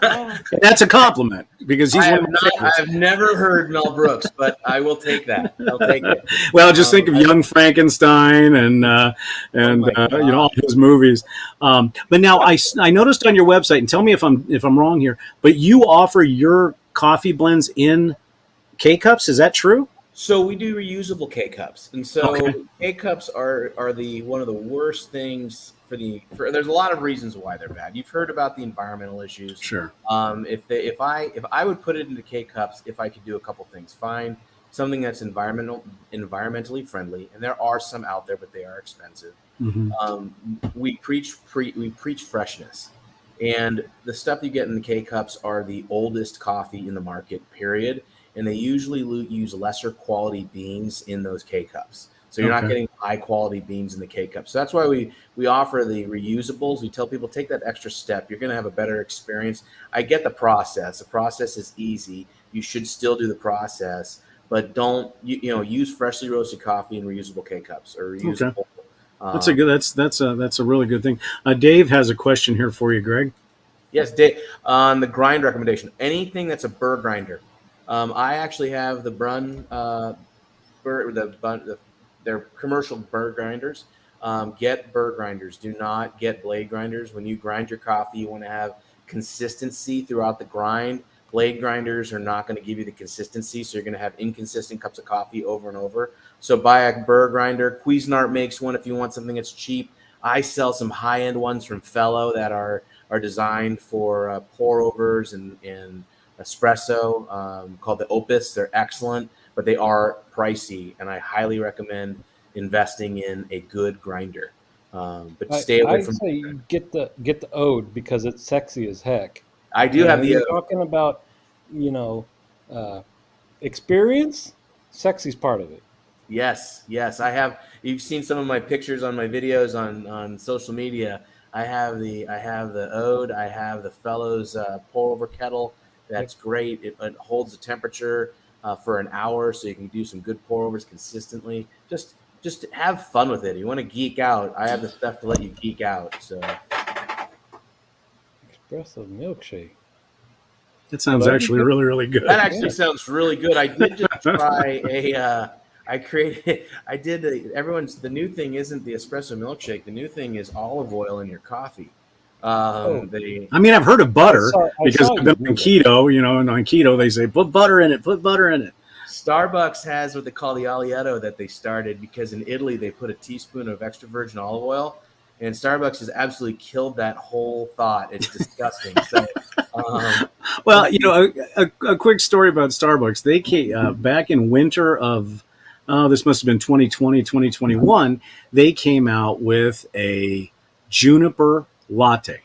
And that's a compliment because he's I one have of my not. favorites. I've never heard Mel Brooks, but I will take that. I'll take it. Well, just think of I, Young Frankenstein and oh my all god! his movies. But now I noticed on your website, and tell me if I'm wrong here, but you offer your coffee blends in K cups. Is that true? So we do reusable K cups, and so Okay, K cups are the one of the worst things for. There's a lot of reasons why they're bad. You've heard about the environmental issues. sure. If I would put it into K cups, if I could do a couple things, find something that's environmentally friendly, and there are some out there, but they are expensive. Hmm. We preach freshness, and the stuff you get in the K cups are the oldest coffee in the market. Period, and they usually use lesser quality beans in those K cups. So you're not Okay. getting high quality beans in the K cup. So that's why we offer the reusables. We tell people take that extra step. You're going to have a better experience. I get the process. The process is easy. You should still do the process, but don't use freshly roasted coffee in reusable K cups or Okay. reusable. That's a Um, good. That's a really good thing. Dave has a question here for you, Greg. Yes, Dave, on the grind recommendation, anything that's a burr grinder. I actually have the burr, their commercial burr grinders. Get burr grinders. Do not get blade grinders. When you grind your coffee, you want to have consistency throughout the grind. Blade grinders are not going to give you the consistency, so you're going to have inconsistent cups of coffee over and over. So buy a burr grinder. Cuisinart makes one if you want something that's cheap. I sell some high-end ones from Fellow that are designed for pour overs and espresso, called the Opus. They're excellent, but they are pricey, and I highly recommend investing in a good grinder. But stay away I from. say you get the Ode because it's sexy as heck. I do And have when the you're talking about, you know, uh, experience, sexy's part of it. Yes, yes. I have. You've seen some of my pictures on my videos on social media. I have the Ode. I have the Fellows pour over kettle. Yep. That's great. It holds the temperature for an hour, so you can do some good pour overs consistently. Just have fun with it. You want to geek out. I have the stuff to let you geek out. So Espresso milkshake. It sounds That'd be actually good. really, really good. that actually Yeah. sounds really good. I did just try a. I created. I did. Everyone's the new thing isn't the espresso milkshake. The new thing is olive oil in your coffee. Oh, They I mean, I've heard of butter I because saw I've you been do on that. keto, and on keto they say put butter in it, put butter in it. Starbucks has what they call the alietto that they started because in Italy they put a teaspoon of extra virgin olive oil, and Starbucks has absolutely killed that whole thought. It's disgusting. So, um, Well, a quick story about Starbucks. They came back in winter of, this must have been 2020, 2021. They came out with a juniper latte.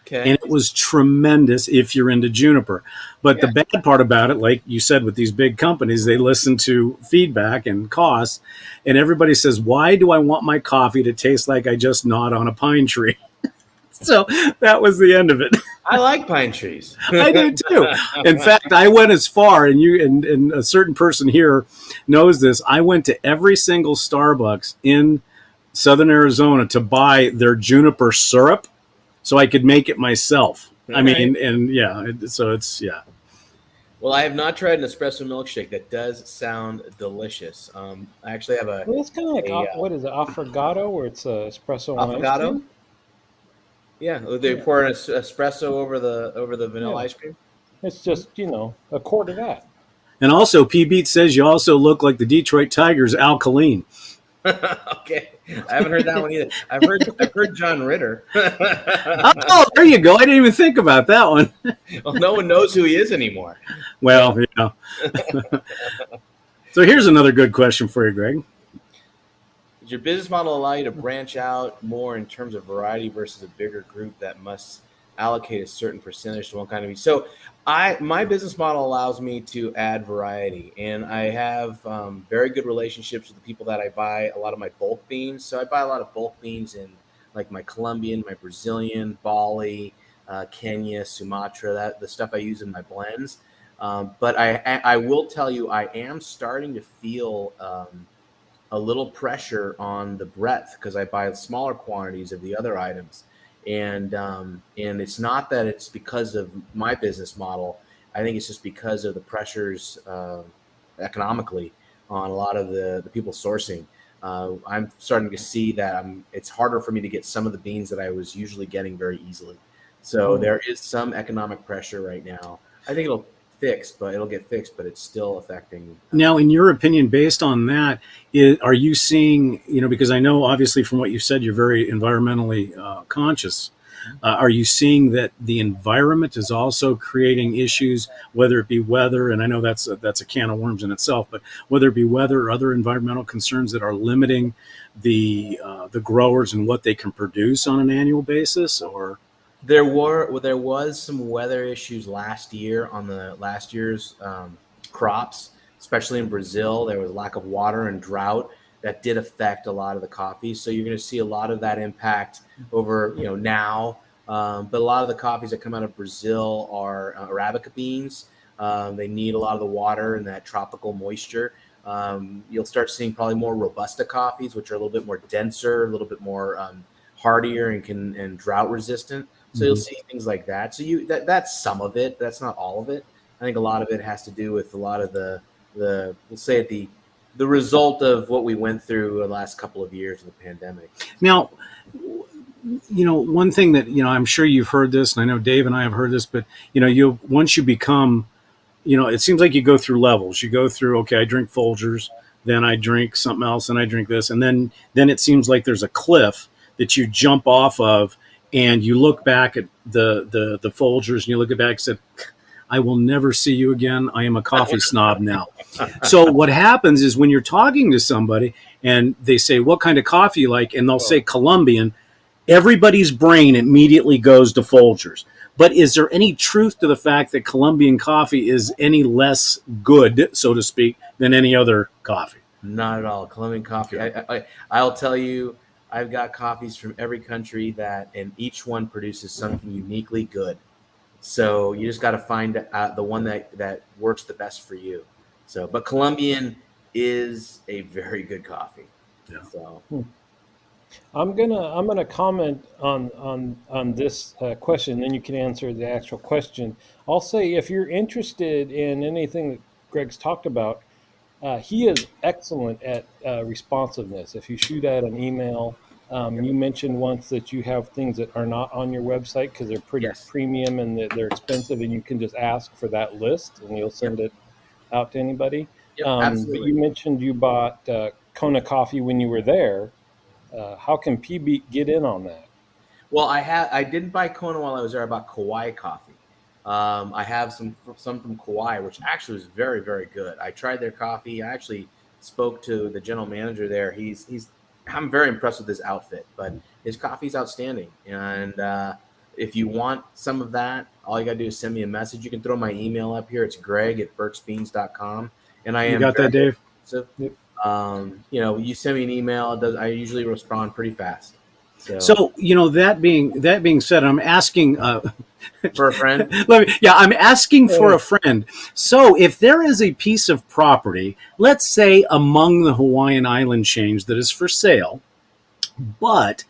And okay, it was tremendous if you're into juniper. But the yeah, bad part about it, like you said, with these big companies, they listen to feedback and costs. And everybody says, why do I want my coffee to taste like I just gnawed on a pine tree? So that was the end of it. I like pine trees. I do too. In fact, I went as far, and a certain person here knows this. I went to every single Starbucks in Southern Arizona to buy their juniper syrup so I could make it myself. I All right. mean, and yeah, so it's yeah. Well, I have not tried an espresso milkshake. That does sound delicious. I actually have Well, it's kind of like a what is it, affogato, where it's espresso on ice affogato. cream. Yeah, they Yeah, pour an espresso over the vanilla yeah. ice cream. It's just a quart of that. And also, P Beat says you also look like the Detroit Tigers' Alkaline. Okay, I haven't heard that one either. I've heard John Ritter. Oh, there you go. I didn't even think about that one. Well, no one knows who he is anymore. Well, yeah. So here's another good question for you, Greg. Does your business model allow you to branch out more in terms of variety versus a bigger group that must allocate a certain percentage to one kind of meat? So, my business model allows me to add variety, and I have very good relationships with the people that I buy a lot of my bulk beans. So I buy a lot of bulk beans in like my Colombian, my Brazilian, Bali, Kenya, Sumatra, that the stuff I use in my blends. But I will tell you, I am starting to feel a little pressure on the breadth because I buy smaller quantities of the other items, and it's not that it's because of my business model. I think it's just because of the pressures economically on a lot of the people sourcing. I'm starting to see that it's harder for me to get some of the beans that I was usually getting very easily. So Mm. there is some economic pressure right now. I think it'll get fixed, but it's still affecting. Now, in your opinion, based on that, are you seeing, because I know obviously from what you said, you're very environmentally conscious. Are you seeing that the environment is also creating issues, whether it be weather, and I know that's a can of worms in itself, but whether it be weather or other environmental concerns that are limiting the growers and what they can produce on an annual basis, or There was some weather issues last year on the last year's crops, especially in Brazil. There was lack of water and drought that did affect a lot of the coffees. So you're going to see a lot of that impact over now. But a lot of the coffees that come out of Brazil are Arabica beans. They need a lot of the water and that tropical moisture. You'll start seeing probably more Robusta coffees, which are a little bit more denser, a little bit more hardier and drought resistant. So you'll see things like that. So that's some of it. That's not all of it. I think a lot of it has to do with a lot of the we'll say it, the result of what we went through the last couple of years of the pandemic. Now, one thing that I'm sure you've heard this, and I know Dave and I have heard this, but you once you become, it seems like you go through levels. You go through, okay, I drink Folgers, then I drink something else, and I drink this, and then it seems like there's a cliff that you jump off of, and you look back at the Folgers, and you look back and say, I will never see you again. I am a coffee snob now. So what happens is when you're talking to somebody and they say, what kind of coffee you like? And they'll say Colombian, everybody's brain immediately goes to Folgers. But is there any truth to the fact that Colombian coffee is any less good, so to speak, than any other coffee? Not at all. Colombian coffee. I'll tell you, I've got coffees from every country and each one produces something uniquely good. So you just got to find the one that works the best for you. So, but Colombian is a very good coffee. Yeah. So. I'm gonna comment on this question, then you can answer the actual question. I'll say if you're interested in anything that Greg's talked about, he is excellent at responsiveness. If you shoot out an email, you mentioned once that you have things that are not on your website because they're pretty premium and they're expensive, and you can just ask for that list and you'll send it out to anybody. Absolutely. But you mentioned you bought Kona coffee when you were there. How can PB get in on that? Well, I didn't buy Kona while I was there. I bought Kauai coffee. I have some from Kauai, which actually was very, very good. I tried their coffee. I actually spoke to the general manager there. I'm very impressed with his outfit, but his coffee's outstanding. And if you want some of that, all you got to do is send me a message. You can throw my email up here. It's greg@berksbeans.com. And You got that, Dave? Yep. You send me an email. I usually respond pretty fast. So that being said, I'm asking for a friend. I'm asking for a friend. So if there is a piece of property, let's say among the Hawaiian island chains that is for sale, but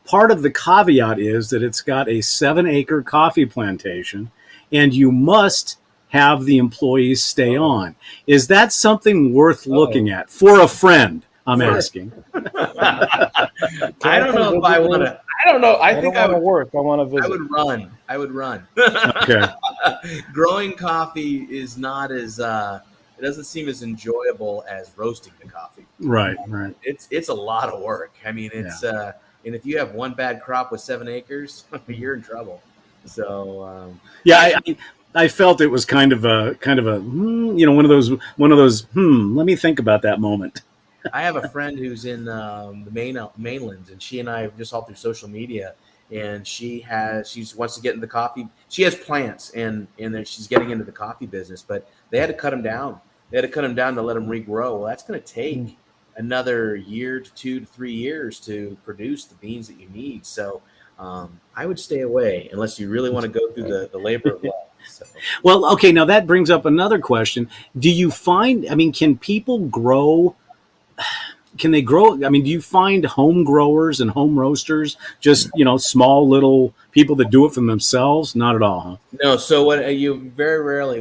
part of the caveat is that it's got a 7-acre coffee plantation, and you must have the employees stay on. Is that something worth looking at for a friend? I'm asking. I don't know if I want to. I don't know. I think I would work. I want to visit. I would run. Okay. Growing coffee is not as. It doesn't seem as enjoyable as roasting the coffee. Right. It's a lot of work. I mean, it's and if you have one bad crop with 7 acres, you're in trouble. So I felt it was kind of a one of those let me think about that moment. I have a friend who's in the mainland, and she and I just all through social media, and she wants to get into the coffee. She has plants, and then she's getting into the coffee business, but they had to cut them down. They had to cut them down to let them regrow. Well, that's going to take another year to 2 to 3 years to produce the beans that you need. So I would stay away unless you really want to go through the labor of love. So. Well, okay, now that brings up another question. Do you find, can people grow? Can they grow? Do you find home growers and home roasters, just, small little people that do it for themselves? Not at all, huh? No. So what you very rarely,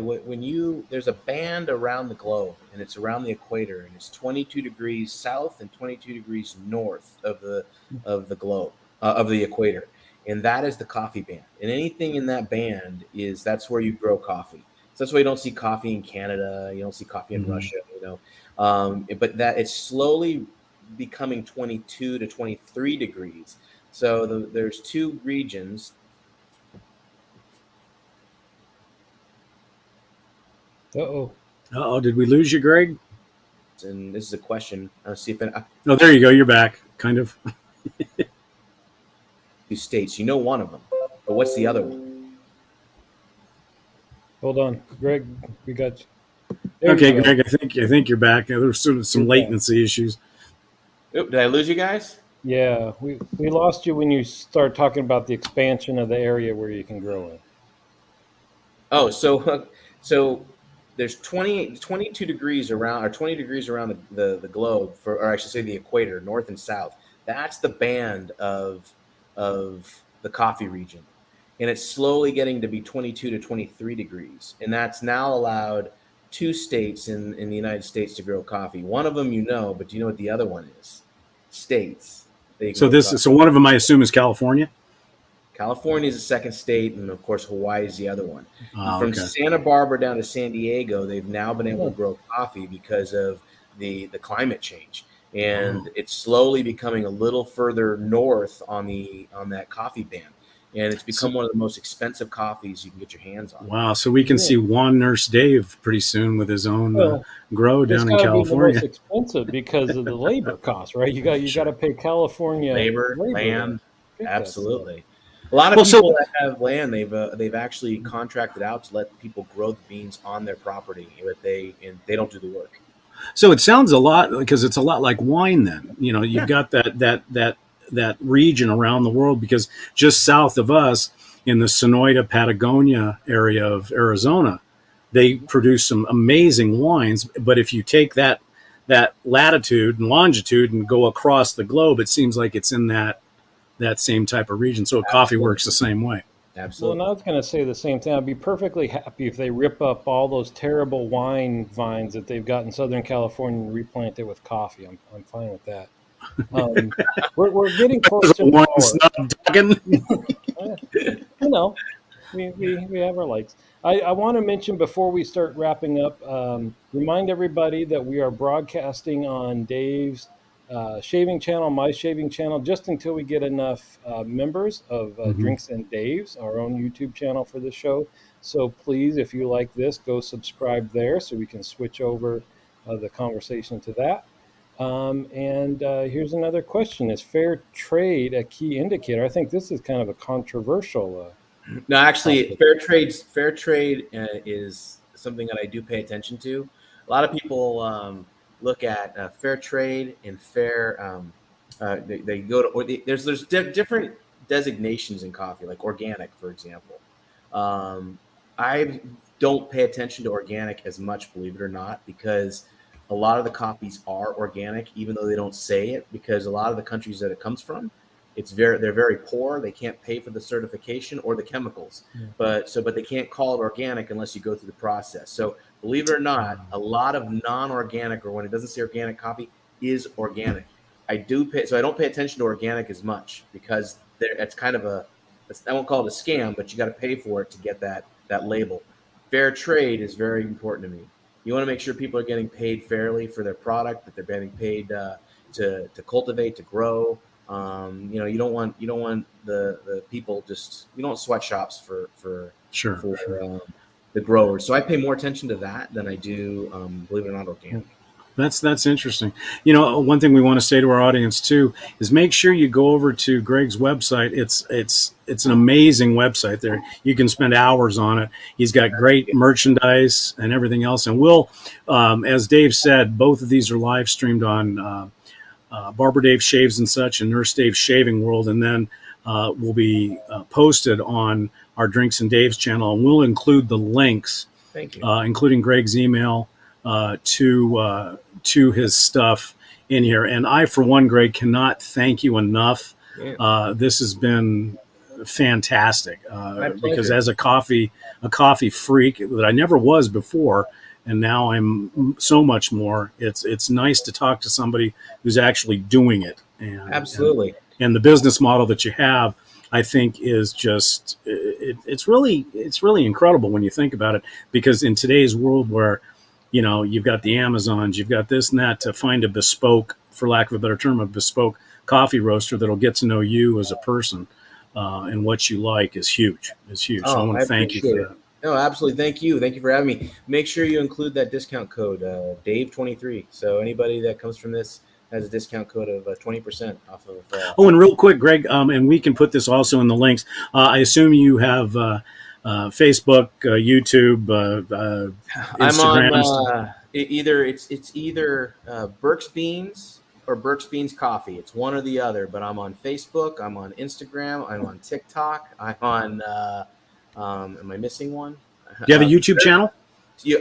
there's a band around the globe, and it's around the equator, and it's 22 degrees south and 22 degrees north of the globe, of the equator. And that is the coffee band. And anything in that band that's where you grow coffee. So that's why you don't see coffee in Canada. You don't see coffee in Russia, but that it's slowly becoming 22 to 23 degrees. So there's 2 regions. Uh-oh. Did we lose you, Greg? And this is a question. Let's see if oh, there you go. You're back, kind of. 2 states. One of them, but what's the other one? Hold on, Greg. We got you. Okay, Greg. I think you're back. There was some latency issues. Oop, did I lose you guys? Yeah, we lost you when you start talking about the expansion of the area where you can grow it. Oh, so there's 22 degrees around, or 20 degrees around the globe, or I should say the equator, north and south. That's the band of the coffee region. and it's slowly getting to be 22 to 23 degrees. And that's now allowed 2 states in the United States to grow coffee. One of them, but do you know what the other one is? States they can So grow coffee. so one of them I assume is California. California is the second state, and of course, Hawaii is the other one. From Okay. Santa Barbara down to San Diego, they've now been able to grow coffee because of the climate change, and it's slowly becoming a little further north on that coffee band, and it's become one of the most expensive coffees you can get your hands on. Wow. So we can see Juan Nurse Dave pretty soon with his own Well, grow it's down in got to be the most California. expensive because of the labor costs, right? You Sure. got to pay California Labor, to land, pick that stuff. absolutely. A lot of Well, so- people that have land, they've actually contracted out to let people grow the beans on their property, but they don't do the work. So it sounds a lot because it's a lot like wine. Then you've got that region around the world, because just south of us in the Sonoyta Patagonia area of Arizona, they produce some amazing wines. But if you take that latitude and longitude and go across the globe, it seems like it's in that same type of region. So coffee works the same way. Absolutely. Well, and I was going to say the same thing. I'd be perfectly happy if they rip up all those terrible wine vines that they've got in Southern California and replant it with coffee. I'm fine with that. We're getting close to One an snub talking. We have our likes. I want to mention before we start wrapping up, remind everybody that we are broadcasting on Dave's shaving channel, my shaving channel, just until we get enough members of Drinks and Dave's, our own YouTube channel for the show. So please, if you like this, go subscribe there so we can switch over the conversation to that. And here's another question: is fair trade a key indicator? I think this is kind of a controversial. No, actually, fair trade is something that I do pay attention to. A lot of people look at fair trade and fair. They go to there's different designations in coffee, like organic, for example. I don't pay attention to organic as much, believe it or not, because a lot of the coffees are organic, even though they don't say it. Because a lot of the countries that it comes from, they're very poor. They can't pay for the certification or the chemicals, but they can't call it organic unless you go through the process. So believe it or not, a lot of non-organic, or when it doesn't say organic coffee, is organic. I don't pay attention to organic as much, because it's kind of I won't call it a scam, but you got to pay for it to get that label. Fair trade is very important to me. You want to make sure people are getting paid fairly for their product, that they're getting paid to cultivate, to grow. You don't want the people you don't want sweatshops for the growers. So I pay more attention to that than I do, believe it or not, organic. That's interesting. One thing we want to say to our audience too is make sure you go over to Greg's website. It's an amazing website there. You can spend hours on it. He's got great merchandise and everything else. And we'll, as Dave said, both of these are live streamed on Barber Dave Shaves and Such and Nurse Dave's Shaving World, and then will be posted on our Drinks and Dave's channel. And we'll include the links, Thank you. Including Greg's email to his stuff in here. And I, for one, Greg, cannot thank you enough. This has been fantastic because as a coffee freak that I never was before, and now I'm so much more. It's nice to talk to somebody who's actually doing it. And, absolutely. And the business model that you have, I think, is just it's really incredible when you think about it. Because in today's world, where you've got the Amazons, you've got this and that, to find a bespoke, for lack of a better term, a bespoke coffee roaster that'll get to know you as a person and what you like is huge. So I want to thank you for that. No, absolutely. Thank you for having me. Make sure you include that discount code, Dave23. So anybody that comes from this has a discount code of 20% off of. And real quick, Greg, and we can put this also in the links. I assume you have Facebook, YouTube, Instagram. I'm on either Berk's Beans or Berk's Beans Coffee. It's one or the other. But I'm on Facebook. I'm on Instagram. I'm on TikTok. I'm on. Am I missing one? Do you have a YouTube channel?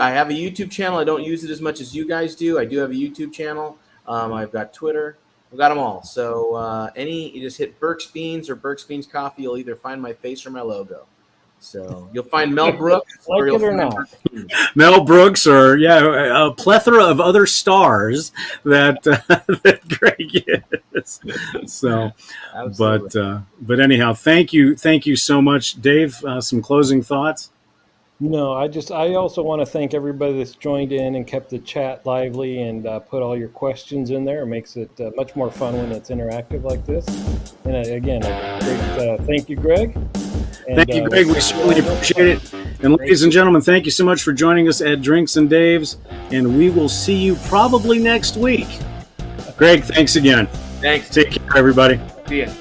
I have a YouTube channel. I don't use it as much as you guys do. I do have a YouTube channel. I've got Twitter. We got them all. So you just hit Berk's Beans or Berk's Beans Coffee. You'll either find my face or my logo. So you'll find Mel Brooks, Like you'll it or find not. Berk's Beans. Mel Brooks, or a plethora of other stars that that Greg is. So, Absolutely. but anyhow, thank you so much, Dave. Some closing thoughts. No, I also want to thank everybody that's joined in and kept the chat lively and put all your questions in there. It makes it much more fun when it's interactive like this. And again, a great thank you, Greg. And, Thank you, Greg. We certainly appreciate it. And ladies and gentlemen, thank you so much for joining us at Drinks and Dave's. And we will see you probably next week. Greg, thanks again. Thanks. Take care, everybody. See ya.